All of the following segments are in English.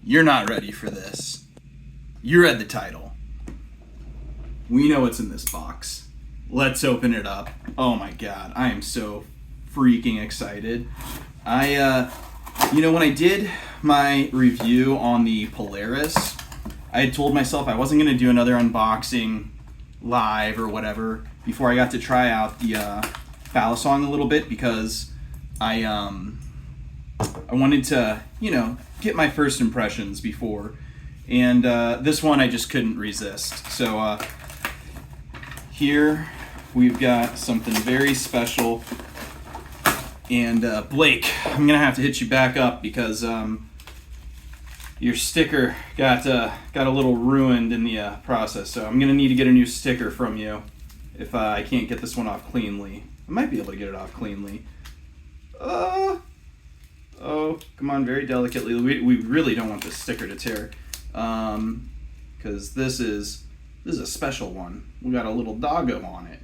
You're not ready for this. You read the title. We know what's in this box. Let's open it up. Oh my god, I am so freaking excited. When I did my review on the Polaris, I had told myself I wasn't going to do another unboxing live or whatever before I got to try out the Balisong a little bit, because I wanted to, get my first impressions before. And this one I just couldn't resist. So here we've got something very special. And Blake, I'm gonna have to hit you back up because your sticker got a little ruined in the process. So I'm gonna need to get a new sticker from you if I can't get this one off cleanly. I might be able to get it off cleanly. Oh, come on, very delicately. We really don't want this sticker to tear, because this is a special one. We got a little doggo on it.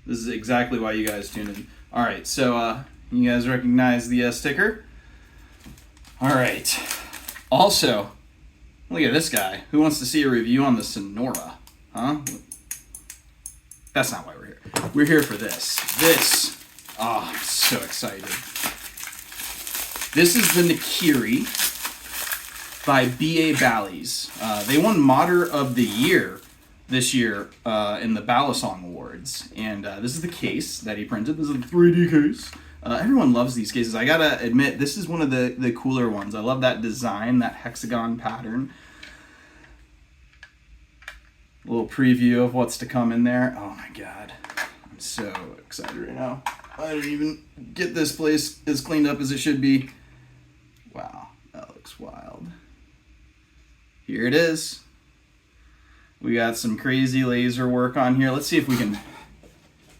This is exactly why you guys tuned in. All right, so you guys recognize the sticker? All right. Also, look at this guy. Who wants to see a review on the Sonora? Huh? That's not why we're here. We're here for this. I'm so excited. This is the Nakiri by BA Balis. They won Modder of the Year this year in the Balisong Awards. And this is the case that he printed. This is the 3D case. Everyone loves these cases. I gotta admit, this is one of the cooler ones. I love that design, that hexagon pattern. A little preview of what's to come in there. Oh my god. I'm so excited right now. I didn't even get this place as cleaned up as it should be. Wow, that looks wild. Here it is. We got some crazy laser work on here. Let's see if we can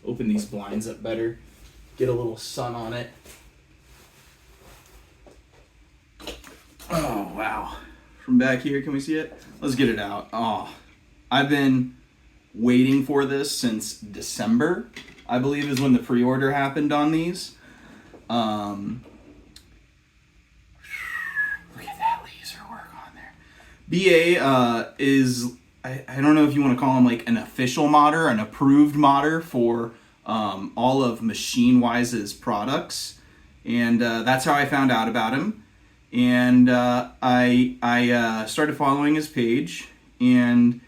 open these blinds up better. Get a little sun on it. Oh, wow. From back here, can we see it? Let's get it out. Oh, I've been waiting for this since December, I believe is when the pre-order happened on these. Look at that laser work on there. BA is, I don't know if you want to call him like an official modder, an approved modder for all of Machine Wise's products. And that's how I found out about him. And I started following his page and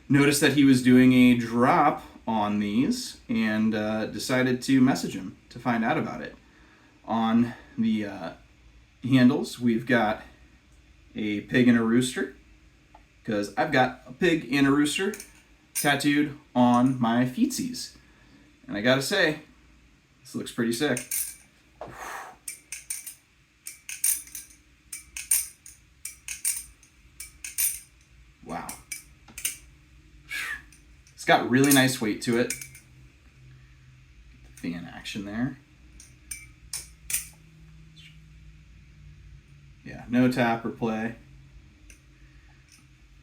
noticed that he was doing a drop on these, and decided to message him to find out about it. On the handles, we've got a pig and a rooster, because I've got a pig and a rooster tattooed on my feetsies. And I gotta say, this looks pretty sick. Wow. It's got really nice weight to it. The fan action there. Yeah, no tap or play.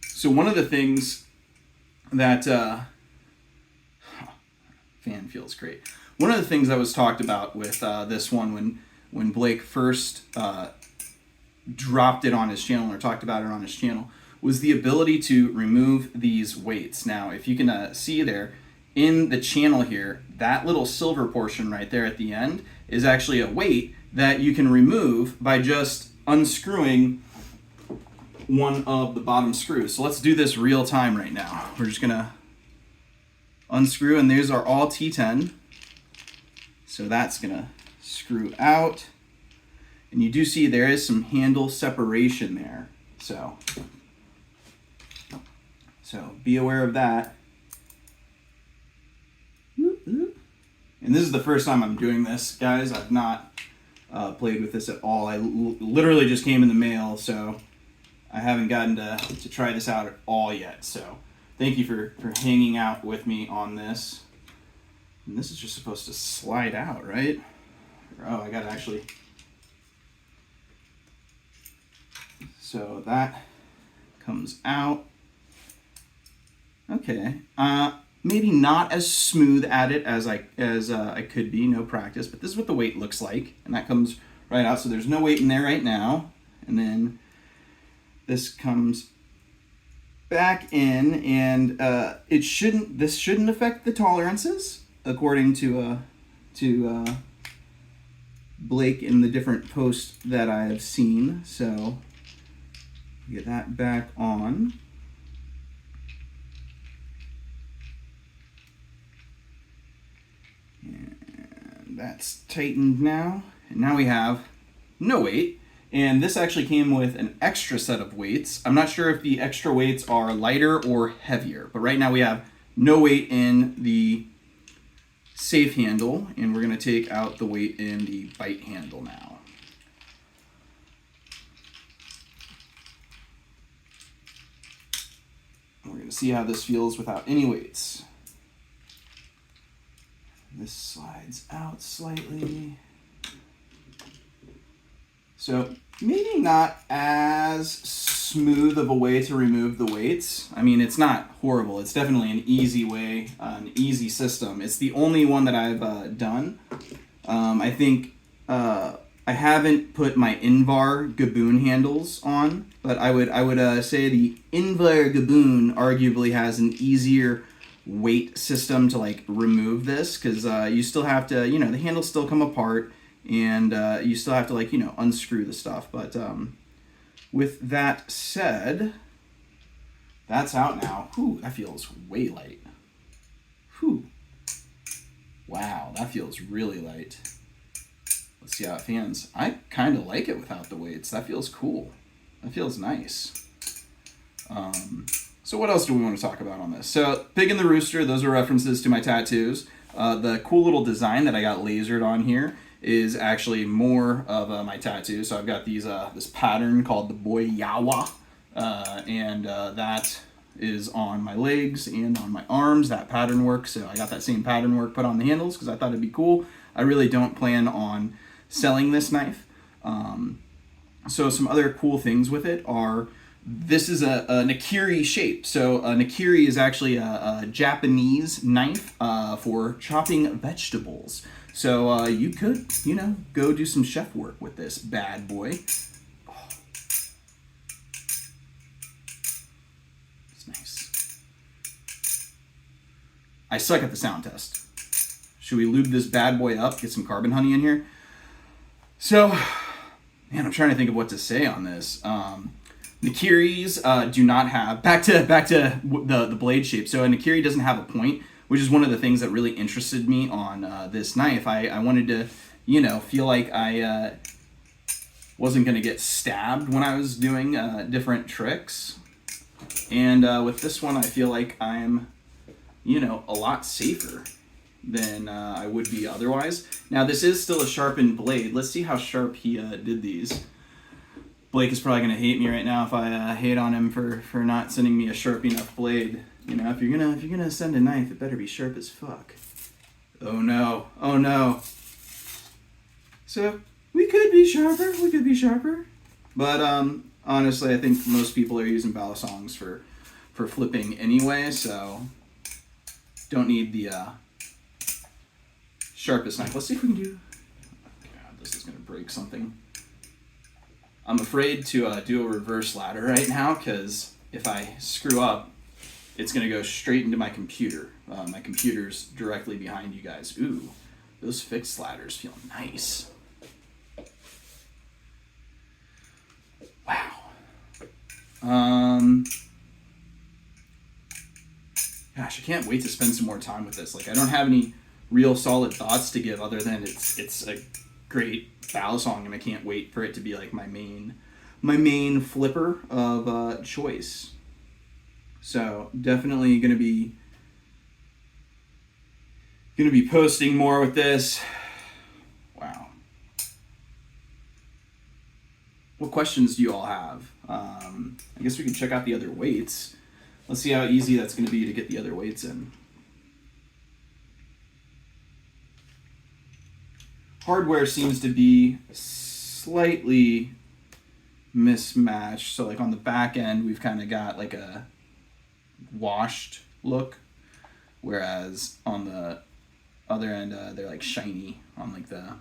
So one of the things that fan feels great. One of the things that was talked about with this one when Blake first dropped it on his channel, or talked about it on his channel, was the ability to remove these weights. Now, if you can see there in the channel here, that little silver portion right there at the end is actually a weight that you can remove by just unscrewing one of the bottom screws. So let's do this real time right now. We're just gonna unscrew, and these are all T10. So that's gonna screw out. And you do see there is some handle separation there. So be aware of that. And this is the first time I'm doing this, guys. I've not played with this at all. I literally just came in the mail, so I haven't gotten to try this out at all yet. So thank you for hanging out with me on this. And this is just supposed to slide out, right? Oh, I gotta actually... So that comes out. Okay, maybe not as smooth at it as I could be, no practice, but this is what the weight looks like, and that comes right out. So there's no weight in there right now, and then this comes back in, and this shouldn't affect the tolerances according to Blake in the different posts that I have seen. So get that back on. And that's tightened now. And now we have no weight. And this actually came with an extra set of weights. I'm not sure if the extra weights are lighter or heavier, but right now we have no weight in the safe handle, and we're going to take out the weight in the bite handle now. We're going to see how this feels without any weights. This slides out slightly. So maybe not as smooth of a way to remove the weights. I mean, it's not horrible. It's definitely an easy way, an easy system. It's the only one that I've done. I think I haven't put my Invar Gaboon handles on, but I would say the Invar Gaboon arguably has an easier weight system to like remove this, because you still have to, the handles still come apart, and you still have to like, unscrew the stuff. But with that said, that's out now. Whew, that feels way light. Whew. Wow, that feels really light. Let's see how it fans. I kind of like it without the weights. That feels cool. That feels nice. So what else do we want to talk about on this? So Pig and the Rooster, those are references to my tattoos. The cool little design that I got lasered on here is actually more of my tattoo. So I've got these this pattern called the Boy Yawa, and that is on my legs and on my arms, that pattern work. So I got that same pattern work put on the handles because I thought it'd be cool. I really don't plan on selling this knife. So some other cool things with it are, this is a Nakiri shape. So a Nakiri is actually a Japanese knife for chopping vegetables. So you could, go do some chef work with this bad boy. Oh. It's nice. I suck at the sound test. Should we lube this bad boy up, get some carbon honey in here? So, man, I'm trying to think of what to say on this. Nikiris do not have, back to the blade shape. So a Nakiri doesn't have a point, which is one of the things that really interested me on this knife. I wanted to, feel like I wasn't going to get stabbed when I was doing different tricks. And with this one, I feel like I'm, a lot safer than I would be otherwise. Now, this is still a sharpened blade. Let's see how sharp he did these. Blake is probably going to hate me right now if I hate on him for not sending me a sharp enough blade. If you're gonna send a knife, it better be sharp as fuck. Oh no. So we could be sharper. But honestly, I think most people are using Balisongs for flipping anyway, so don't need the sharpest knife. Let's see if we can do. God, this is gonna break something. I'm afraid to do a reverse ladder right now, because if I screw up, it's going to go straight into my computer. My computer's directly behind you guys. Ooh, those fixed ladders feel nice. Wow. Gosh, I can't wait to spend some more time with this. Like, I don't have any real solid thoughts to give other than it's a great Balisong, and I can't wait for it to be like my main flipper of choice. So definitely gonna be posting more with this. Wow. What questions do you all have? I guess we can check out the other weights. Let's see how easy that's gonna be to get the other weights in. Hardware seems to be slightly mismatched. So like on the back end, we've kind of got like a washed look, whereas on the other end, they're like shiny on like the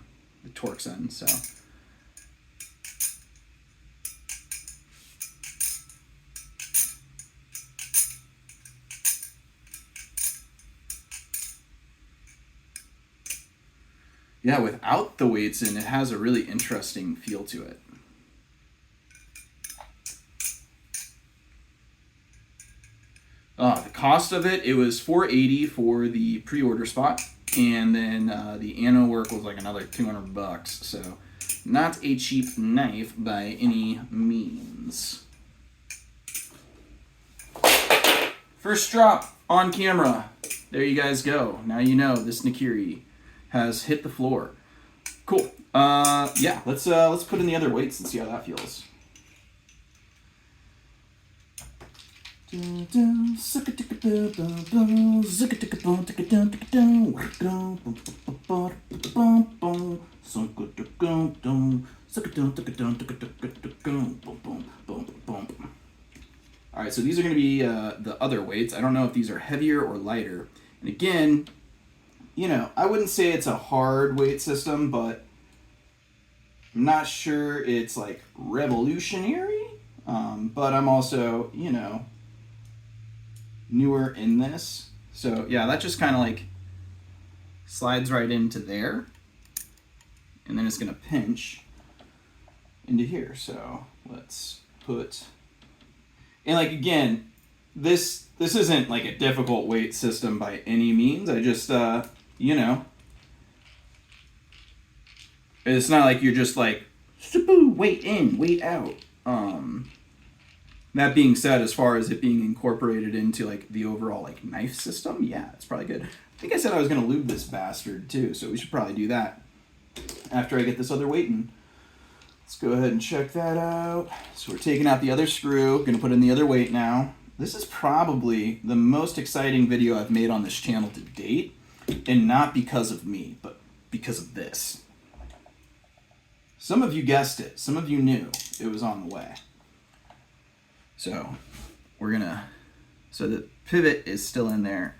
Torx end. So yeah, without the weights in, it has a really interesting feel to it. The cost of it was $480 for the pre-order spot, and then the anno work was like another $200, so not a cheap knife by any means. First drop on camera. There you guys go. Now you know this Nakiri has hit the floor. Cool. Yeah, let's put in the other weights and see how that feels. All right, so these are going to be the other weights. I don't know if these are heavier or lighter. And again, you know, I wouldn't say it's a hard weight system, but I'm not sure it's like revolutionary. But I'm also, you know, newer in this. So yeah, that just kind of like slides right into there. And then it's going to pinch into here. So let's put... And like, again, this isn't like a difficult weight system by any means. I just, you know, it's not like you're just like, weight in, weight out. That being said, as far as it being incorporated into like the overall like knife system, yeah, it's probably good. I think I said I was going to lube this bastard too, so we should probably do that after I get this other weight in. Let's go ahead and check that out. So we're taking out the other screw, going to put in the other weight now. This is probably the most exciting video I've made on this channel to date, and not because of me, but because of this. Some of you guessed it. Some of you knew it was on the way. So we're gonna, so the pivot is still in there.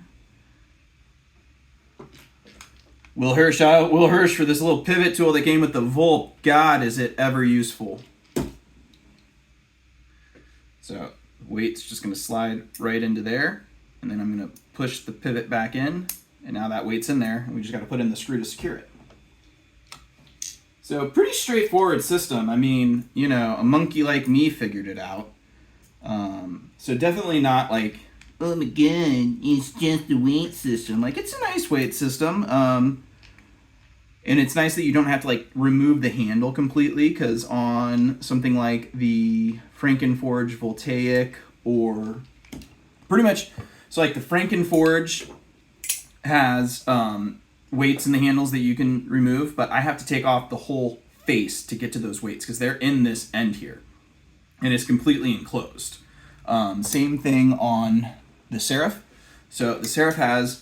Will Hirsch for this little pivot tool that came with the Volp. God, is it ever useful. So weight's just gonna slide right into there, and then I'm gonna push the pivot back in, and now that weight's in there, and we just gotta put in the screw to secure it. So pretty straightforward system. I mean, you know, a monkey like me figured it out. So definitely not like, oh my god, it's just a weight system. Like, it's a nice weight system. And it's nice that you don't have to like remove the handle completely, because on something like the Frankenforge Voltaic, or pretty much, so like the Frankenforge has weights in the handles that you can remove, but I have to take off the whole face to get to those weights because they're in this end here, and it's completely enclosed. Same thing on the Seraph. So the Seraph has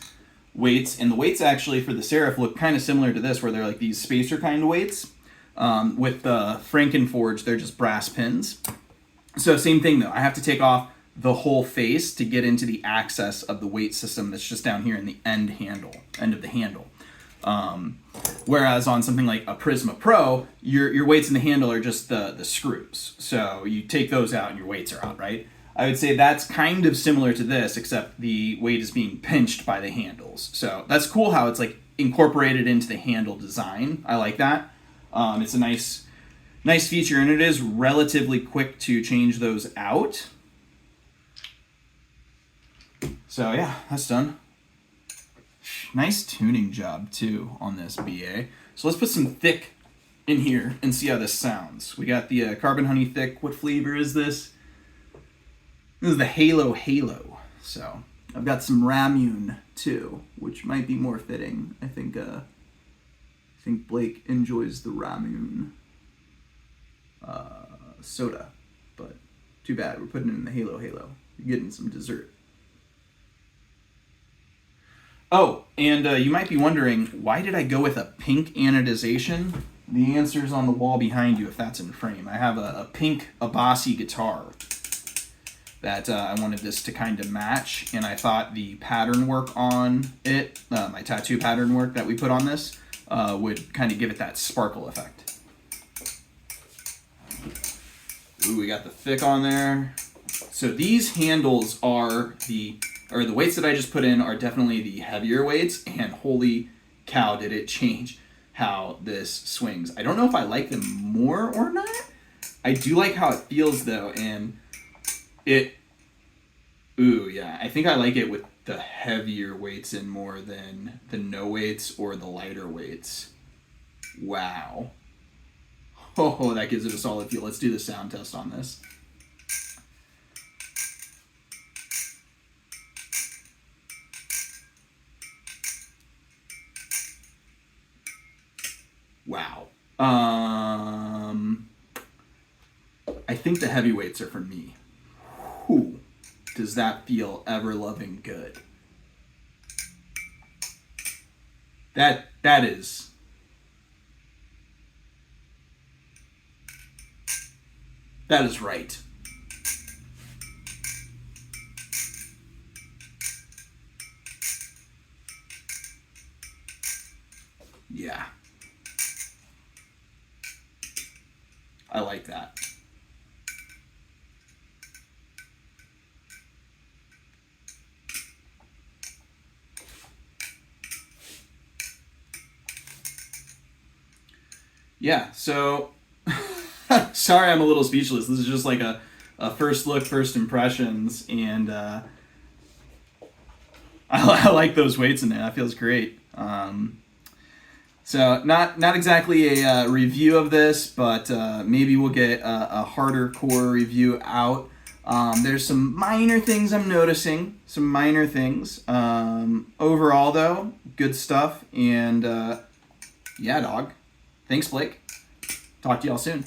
weights, and the weights actually for the Seraph look kind of similar to this, where they're like these spacer kind of weights. With the Frankenforge, they're just brass pins. So same thing though, I have to take off the whole face to get into the access of the weight system that's just down here in the end of the handle. Whereas on something like a Prisma Pro, your weights in the handle are just the screws. So you take those out and your weights are out, right? I would say that's kind of similar to this, except the weight is being pinched by the handles. So that's cool how it's like incorporated into the handle design. I like that. It's a nice feature, and it is relatively quick to change those out. So yeah, that's done. Nice tuning job too on this BA. So let's put some thick in here and see how this sounds. We got the Carbon Honey Thick. What flavor is this? This is the Halo. So I've got some Ramune too, which might be more fitting. I think Blake enjoys the Ramune soda, but too bad we're putting it in the Halo. You're getting some dessert. Oh, and you might be wondering, why did I go with a pink anodization? The answer's on the wall behind you if that's in frame. I have a pink Abasi guitar that I wanted this to kind of match, and I thought the pattern work on it, my tattoo pattern work that we put on this, would kind of give it that sparkle effect. Ooh, we got the thick on there. So these handles are the weights that I just put in are definitely the heavier weights, and holy cow, did it change how this swings. I don't know if I like them more or not. I do like how it feels though, and ooh, yeah, I think I like it with the heavier weights in more than the no weights or the lighter weights. Wow. Oh, that gives it a solid feel. Let's do the sound test on this. Wow. I think the heavyweights are for me. Whew. Does that feel ever loving good? That is right. Yeah. I like that. Yeah, so sorry I'm a little speechless. This is just like a first look, first impressions, and I like those weights in there. That feels great. So not exactly a review of this, but maybe we'll get a harder core review out. There's some minor things I'm noticing, some minor things. Overall, though, good stuff. And yeah, dog. Thanks, Blake. Talk to y'all soon.